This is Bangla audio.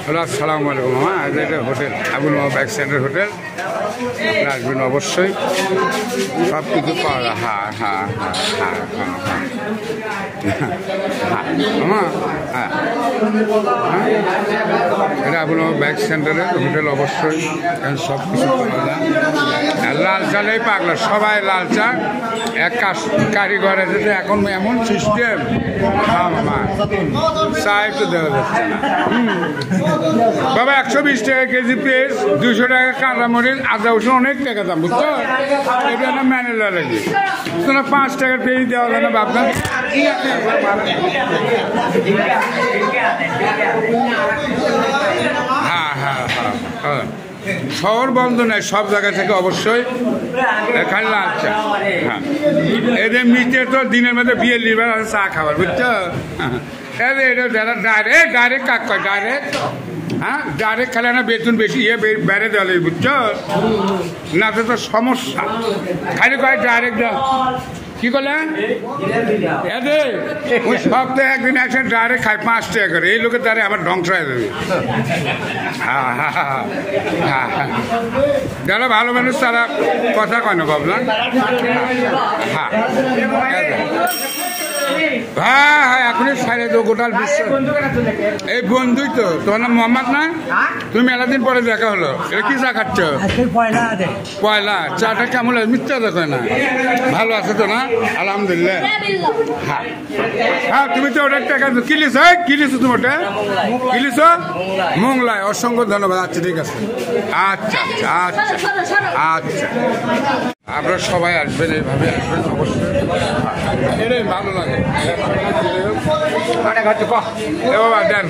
হ্যালো, আসসালামু আলাইকুম। এটা হোটেল আবুল মামা বাইক সেন্টার হোটেল, আসবেন অবশ্যই। সব কিছু পাওয়া যায়। হ্যাঁ হ্যাঁ হ্যাঁ হ্যাঁ হ্যাঁ হ্যাঁ হ্যাঁ হ্যাঁ হ্যাঁ এটা আবুল মামা বাইক সেন্টারের হোটেল অবশ্যই। সব কিছু পাওয়া যায়। লাল চালেই পাগলা, সবাই লাল চা। এক কারিগর আছে এখন এমন সিস্টেম, হ্যাঁ মামা চা একটু দেওয়া যাচ্ছে না। বাবা 120 টাকা কেজি পেঁয়াজ, 200 টাকা কাঁচামরিচ, আদা রসুন অনেক টাকা দাম, বুঝছো? এটা না ম্যানেলা লাগে, তোমার 5 টাকার পেঁয়াজ দেওয়া যায় না বাপনা। হ্যাঁ হ্যাঁ হ্যাঁ হ্যাঁ শহর বন্ধ নয়, সব জায়গা থেকে অবশ্যই এখানে লাল চা। হ্যাঁ এদের মিটে তো দিনের মধ্যে বিয়ে লিবার আছে চা খাবার, বুঝছো? এটা যারা ডাইরেক্ট কাক কয় ডাইরেক্ট, হ্যাঁ ডাইরেক্ট খেলে না বেতন বেশি বেড়ে দেওয়া, বুঝছো? না তো সমস্যা, খালি কয় ডাইরেক্ট কি করলেন? ওই সপ্তাহে একদিন একসাথে ডাইরেক্ট খায় 5 টাকা করে। এই লোকের দ্বারা আমার ধ্বংস হয়ে যাবে। হ্যাঁ হ্যাঁ হ্যাঁ হ্যাঁ যারা ভালো মানুষ তারা কথা কয় না ভাবলাম। হ্যাঁ হ্যাঁ হ্যাঁ এখনই সাইডে তো গোটাল বিশ্ব। এই বন্ধুই তো, তোমার নাম মোহাম্মদ না? তুমি মেলাদিন পরে দেখা হলো। এটা কি চা খাচ্ছ? পয়লা চাটা কেমন লাগে? মিথ্যা দেখো না, ভালো আছে তো না? আলহামদুলিল্লাহ। হ্যাঁ হ্যাঁ তুমি তো ওটা টাকা কিলিস, হ্যাঁ কিলিস তুমি ওটা কিলিস মোংলায়। অসংখ্য ধন্যবাদ। আচ্ছা ঠিক আছে, আচ্ছা আচ্ছা আচ্ছা আচ্ছা আপনারা সবাই আসবেন, এইভাবে আসবেন অবশ্যই। এটাই ভালো লাগে। বাবা দেন।